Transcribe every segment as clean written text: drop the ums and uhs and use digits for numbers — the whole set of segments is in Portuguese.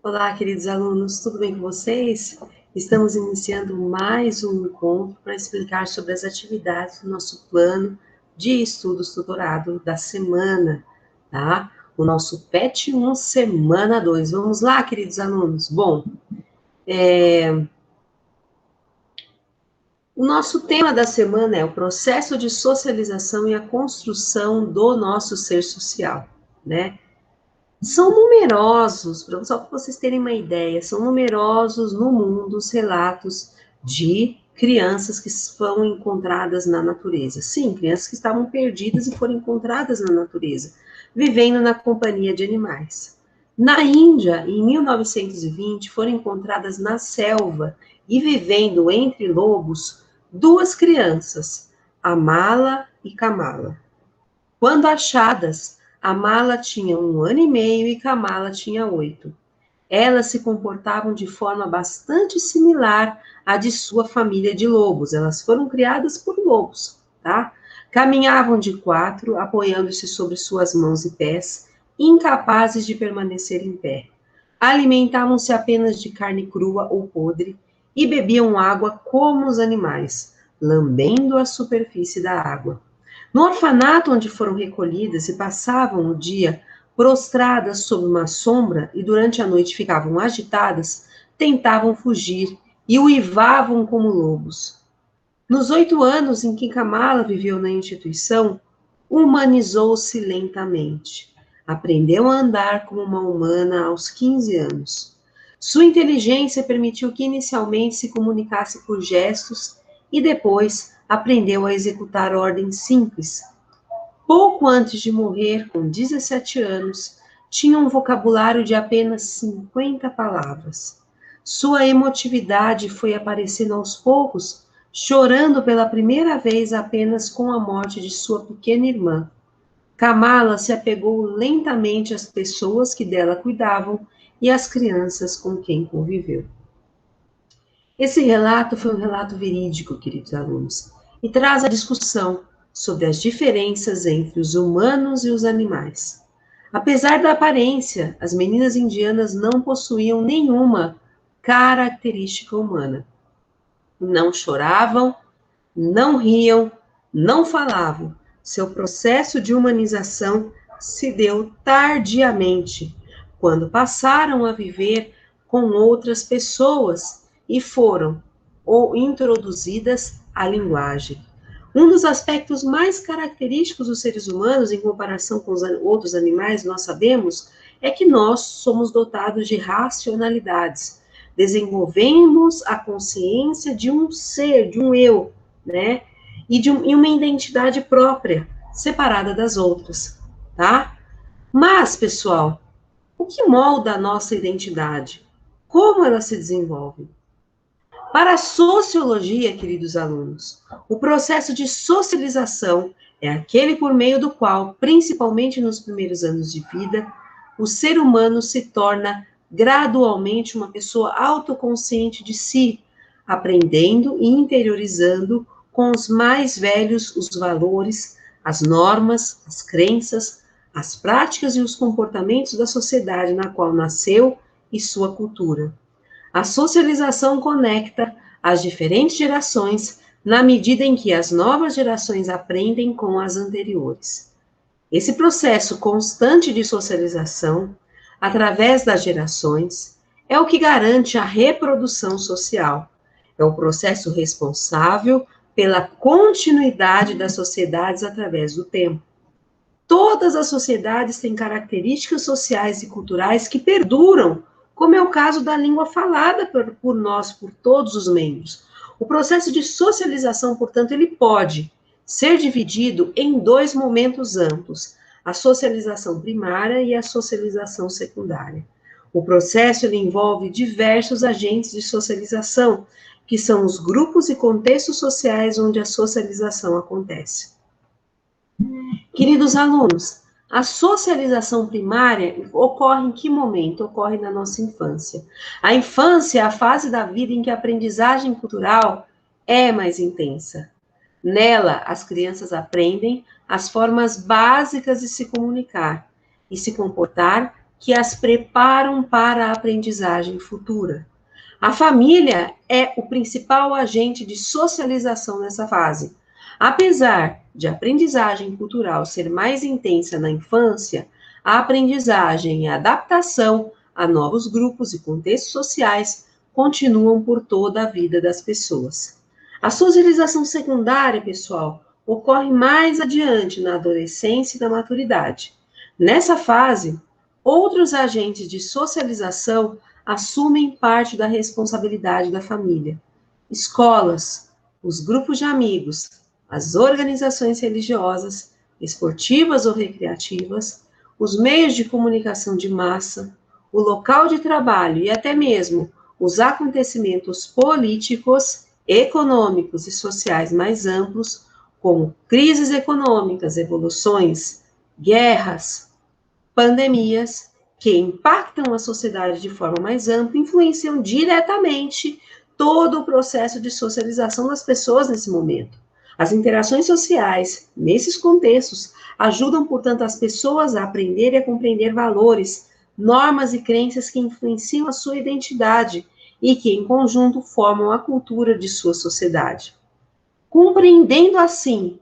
Olá, queridos alunos, tudo bem com vocês? Estamos iniciando mais um encontro para explicar sobre as atividades do nosso plano de estudos tutorado da semana, tá? O nosso PET 1, semana 2. Vamos lá, queridos alunos? Bom, o nosso tema da semana é o processo de socialização e a construção do nosso ser social, né? São numerosos, só para vocês terem uma ideia, são numerosos no mundo os relatos de crianças que foram encontradas na natureza. Sim, crianças que estavam perdidas e foram encontradas na natureza, vivendo na companhia de animais. Na Índia, em 1920, foram encontradas na selva e vivendo entre lobos duas crianças, Amala e Kamala. Quando achadas, Amala tinha 1 ano e meio e Kamala tinha 8. Elas se comportavam de forma bastante similar à de sua família de lobos. Elas foram criadas por lobos, tá? Caminhavam de 4, apoiando-se sobre suas mãos e pés, incapazes de permanecer em pé. Alimentavam-se apenas de carne crua ou podre e bebiam água como os animais, lambendo a superfície da água. No orfanato onde foram recolhidas e passavam o dia prostradas sob uma sombra e durante a noite ficavam agitadas, tentavam fugir e uivavam como lobos. Nos 8 anos em que Kamala viveu na instituição, humanizou-se lentamente. Aprendeu a andar como uma humana aos 15 anos. Sua inteligência permitiu que inicialmente se comunicasse por gestos e depois aprendeu a executar ordens simples. Pouco antes de morrer, com 17 anos, tinha um vocabulário de apenas 50 palavras. Sua emotividade foi aparecendo aos poucos, chorando pela primeira vez apenas com a morte de sua pequena irmã. Kamala se apegou lentamente às pessoas que dela cuidavam e às crianças com quem conviveu. Esse relato foi um relato verídico, queridos alunos, e traz a discussão sobre as diferenças entre os humanos e os animais. Apesar da aparência, as meninas indianas não possuíam nenhuma característica humana. Não choravam, não riam, não falavam. Seu processo de humanização se deu tardiamente, quando passaram a viver com outras pessoas e foram ou introduzidas à linguagem. Um dos aspectos mais característicos dos seres humanos em comparação com os outros animais, nós sabemos, é que nós somos dotados de racionalidades. Desenvolvemos a consciência de um ser, de um eu, né? E uma identidade própria, separada das outras, tá? Mas, pessoal, o que molda a nossa identidade? Como ela se desenvolve? Para a sociologia, queridos alunos, o processo de socialização é aquele por meio do qual, principalmente nos primeiros anos de vida, o ser humano se torna gradualmente uma pessoa autoconsciente de si, aprendendo e interiorizando com os mais velhos os valores, as normas, as crenças, as práticas e os comportamentos da sociedade na qual nasceu e sua cultura. A socialização conecta as diferentes gerações na medida em que as novas gerações aprendem com as anteriores. Esse processo constante de socialização, através das gerações, é o que garante a reprodução social. É o processo responsável pela continuidade das sociedades através do tempo. Todas as sociedades têm características sociais e culturais que perduram, como é o caso da língua falada por nós, por todos os membros. O processo de socialização, portanto, ele pode ser dividido em 2 momentos amplos, a socialização primária e a socialização secundária. O processo ele envolve diversos agentes de socialização, que são os grupos e contextos sociais onde a socialização acontece. Queridos alunos, a socialização primária ocorre em que momento? Ocorre na nossa infância. A infância é a fase da vida em que a aprendizagem cultural é mais intensa. Nela, as crianças aprendem as formas básicas de se comunicar e se comportar que as preparam para a aprendizagem futura. A família é o principal agente de socialização nessa fase. Apesar de a aprendizagem cultural ser mais intensa na infância, a aprendizagem e a adaptação a novos grupos e contextos sociais continuam por toda a vida das pessoas. A socialização secundária, pessoal, ocorre mais adiante na adolescência e na maturidade. Nessa fase, outros agentes de socialização assumem parte da responsabilidade da família. Escolas, os grupos de amigos, as organizações religiosas, esportivas ou recreativas, os meios de comunicação de massa, o local de trabalho e até mesmo os acontecimentos políticos, econômicos e sociais mais amplos, como crises econômicas, revoluções, guerras, pandemias, que impactam a sociedade de forma mais ampla, influenciam diretamente todo o processo de socialização das pessoas nesse momento. As interações sociais, nesses contextos, ajudam, portanto, as pessoas a aprender e a compreender valores, normas e crenças que influenciam a sua identidade e que, em conjunto, formam a cultura de sua sociedade. Compreendendo assim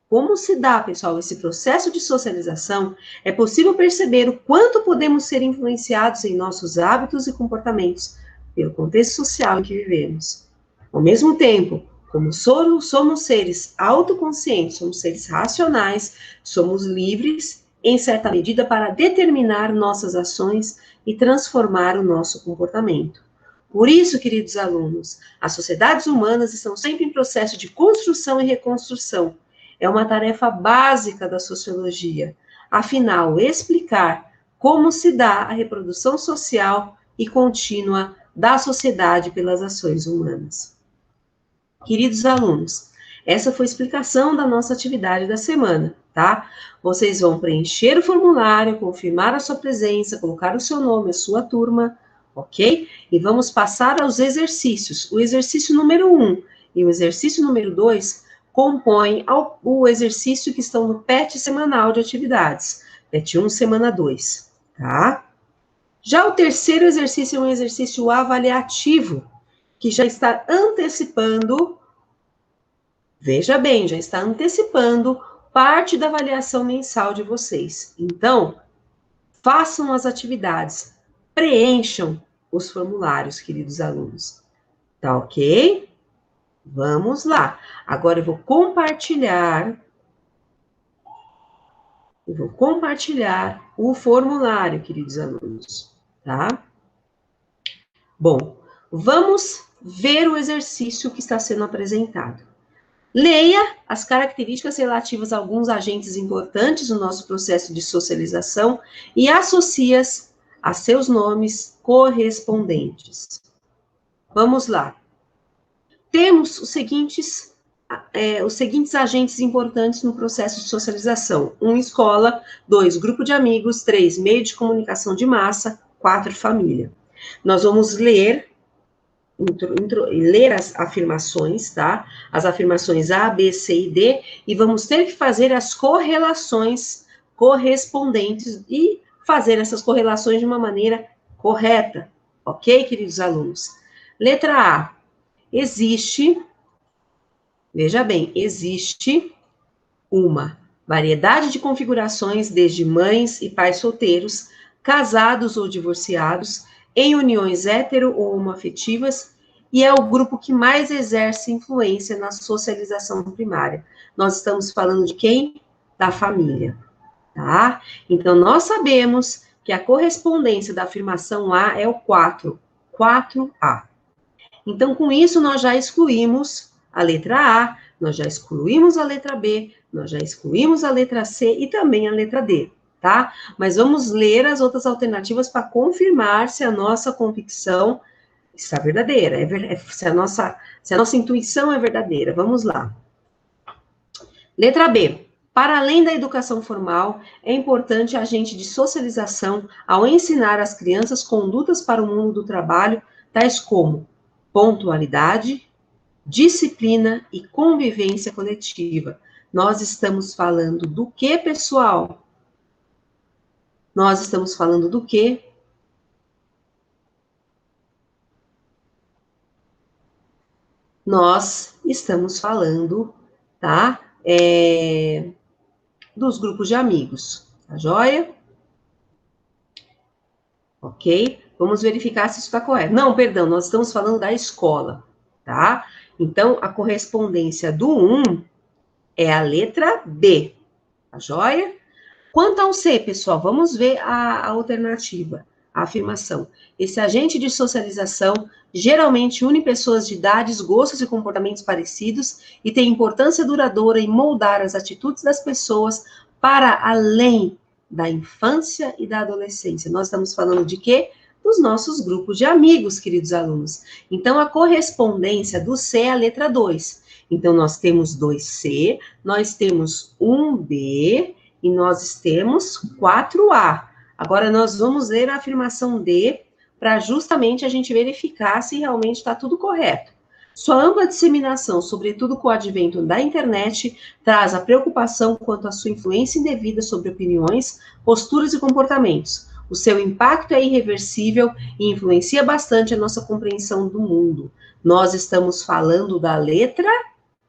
como se dá, pessoal, esse processo de socialização, é possível perceber o quanto podemos ser influenciados em nossos hábitos e comportamentos pelo contexto social em que vivemos. Ao mesmo tempo, como somos seres autoconscientes, somos seres racionais, somos livres, em certa medida, para determinar nossas ações e transformar o nosso comportamento. Por isso, queridos alunos, as sociedades humanas estão sempre em processo de construção e reconstrução. É uma tarefa básica da sociologia. Afinal, explicar como se dá a reprodução social e contínua da sociedade pelas ações humanas. Queridos alunos, essa foi a explicação da nossa atividade da semana, tá? Vocês vão preencher o formulário, confirmar a sua presença, colocar o seu nome, a sua turma, ok? E vamos passar aos exercícios. O exercício número 1 e o exercício número 2 compõem o exercício que estão no PET semanal de atividades. PET 1, semana 2, tá? Já o terceiro exercício é um exercício avaliativo, que já está antecipando, veja bem, já está antecipando parte da avaliação mensal de vocês. Então, façam as atividades, preencham os formulários, queridos alunos. Tá ok? Vamos lá. Agora eu vou compartilhar o formulário, queridos alunos, tá? Bom, vamos ver o exercício que está sendo apresentado. Leia as características relativas a alguns agentes importantes no nosso processo de socialização e associe-as a seus nomes correspondentes. Vamos lá. Temos os seguintes agentes importantes no processo de socialização. 1, escola. 2, grupo de amigos. 3, meio de comunicação de massa. 4, família. Nós vamos ler as afirmações, tá? As afirmações A, B, C e D, e vamos ter que fazer as correlações correspondentes e fazer essas correlações de uma maneira correta, ok, queridos alunos? Letra A. Existe, veja bem, existe uma variedade de configurações, desde mães e pais solteiros, casados ou divorciados, em uniões hétero ou homoafetivas, e é o grupo que mais exerce influência na socialização primária. Nós estamos falando de quem? Da família, tá? Então, nós sabemos que a correspondência da afirmação A é o 4, 4A. Então, com isso, nós já excluímos a letra A, nós já excluímos a letra B, nós já excluímos a letra C e também a letra D, tá? Mas vamos ler as outras alternativas para confirmar se a nossa convicção está verdadeira, se a nossa intuição é verdadeira. Vamos lá. Letra B. Para além da educação formal, é importante a agente de socialização ao ensinar às crianças condutas para o mundo do trabalho, tais como pontualidade, disciplina e convivência coletiva. Nós estamos falando do que, pessoal? Nós estamos falando do quê? Nós estamos falando, tá? Dos grupos de amigos, tá joia? Ok? Vamos verificar se isso está correto. Não, perdão, nós estamos falando da escola, tá? Então, a correspondência do 1 é a letra B, tá joia? Quanto ao C, pessoal, vamos ver a alternativa, a afirmação. Esse agente de socialização geralmente une pessoas de idades, gostos e comportamentos parecidos e tem importância duradoura em moldar as atitudes das pessoas para além da infância e da adolescência. Nós estamos falando de quê? Dos nossos grupos de amigos, queridos alunos. Então, a correspondência do C é a letra 2. Então, nós temos 2C, nós temos 1B, e nós temos 4A. Agora, nós vamos ler a afirmação D, para justamente a gente verificar se realmente está tudo correto. Sua ampla disseminação, sobretudo com o advento da internet, traz a preocupação quanto à sua influência indevida sobre opiniões, posturas e comportamentos. O seu impacto é irreversível e influencia bastante a nossa compreensão do mundo. Nós estamos falando da letra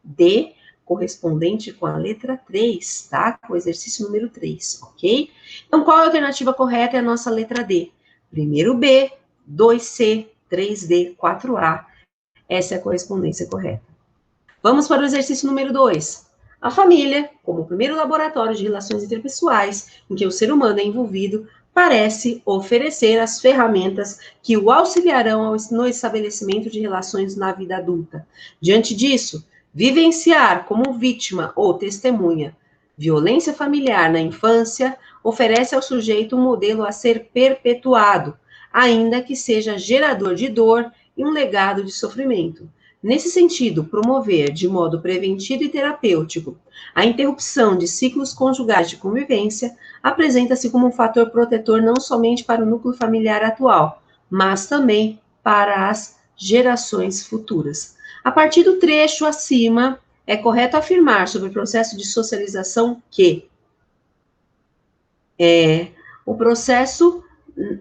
D, correspondente com a letra 3, tá? Com o exercício número 3, ok? Então, qual é a alternativa correta? É a nossa letra D. Primeiro B, 2C, 3D, 4A. Essa é a correspondência correta. Vamos para o exercício número 2. A família, como o primeiro laboratório de relações interpessoais em que o ser humano é envolvido, parece oferecer as ferramentas que o auxiliarão no estabelecimento de relações na vida adulta. Diante disso, vivenciar como vítima ou testemunha violência familiar na infância oferece ao sujeito um modelo a ser perpetuado, ainda que seja gerador de dor e um legado de sofrimento. Nesse sentido, promover de modo preventivo e terapêutico a interrupção de ciclos conjugais de convivência apresenta-se como um fator protetor não somente para o núcleo familiar atual, mas também para as gerações futuras. A partir do trecho acima, é correto afirmar sobre o processo de socialização que o processo,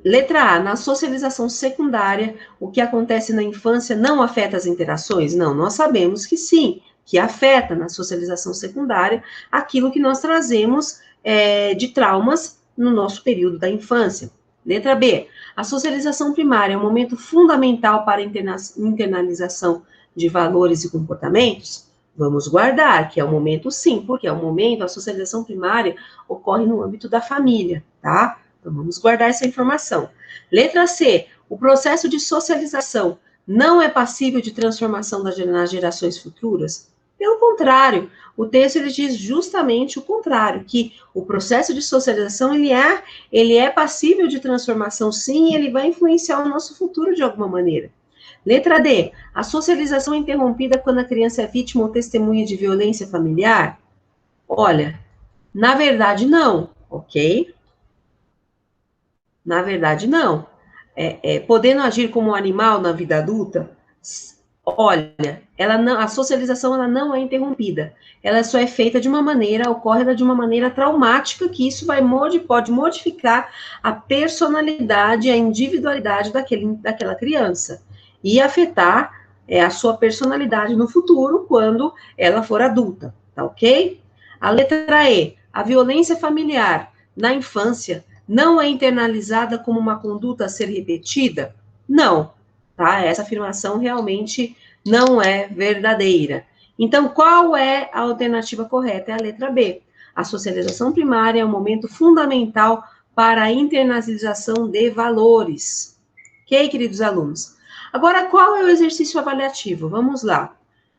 letra A, na socialização secundária, o que acontece na infância não afeta as interações? Não, nós sabemos que sim, que afeta na socialização secundária aquilo que nós trazemos de traumas no nosso período da infância. Letra B, a socialização primária é um momento fundamental para a internalização de valores e comportamentos? Vamos guardar, que é o momento sim, porque é o momento, a socialização primária ocorre no âmbito da família, tá? Então, vamos guardar essa informação. Letra C, o processo de socialização não é passível de transformação nas gerações futuras? Pelo contrário, o texto ele diz justamente o contrário, que o processo de socialização ele é passível de transformação sim, e ele vai influenciar o nosso futuro de alguma maneira. Letra D, a socialização é interrompida quando a criança é vítima ou testemunha de violência familiar? Olha, na verdade não, ok? Na verdade não. Podendo agir como um animal na vida adulta? Olha, a socialização ela não é interrompida. Ela só é feita de uma maneira, ocorre de uma maneira traumática, que isso pode modificar a personalidade, a individualidade daquela criança e afetar a sua personalidade no futuro, quando ela for adulta, tá ok? A letra E, a violência familiar na infância não é internalizada como uma conduta a ser repetida? Não, tá? Essa afirmação realmente não é verdadeira. Então, qual é a alternativa correta? É a letra B. A socialização primária é um momento fundamental para a internalização de valores. Ok, queridos alunos? Agora, qual é o exercício avaliativo? Vamos lá.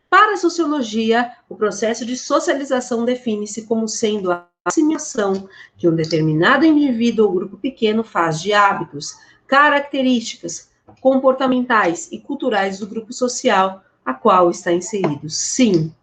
Para a sociologia, o processo de socialização define-se como sendo a assimilação que um determinado indivíduo ou grupo pequeno faz de hábitos, características comportamentais e culturais do grupo social a qual está inserido. Sim,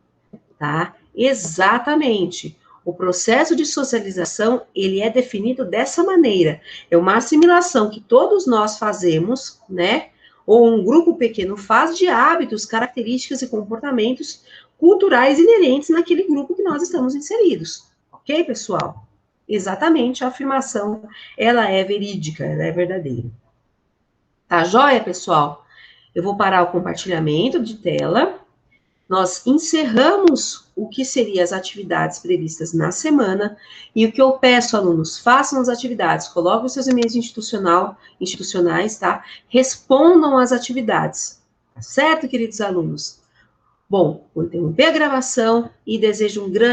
tá? Exatamente. O processo de socialização, ele é definido dessa maneira. É uma assimilação que todos nós fazemos, né? Ou um grupo pequeno faz de hábitos, características e comportamentos culturais inerentes naquele grupo que nós estamos inseridos. Ok, pessoal? Exatamente, a afirmação, ela é verídica, ela é verdadeira. Tá joia, pessoal? Eu vou parar o compartilhamento de tela. Nós encerramos o que seriam as atividades previstas na semana, e o que eu peço, alunos, façam as atividades, coloquem os seus e-mails institucionais, tá? Respondam às atividades, tá certo, queridos alunos? Bom, vou interromper a gravação e desejo um grande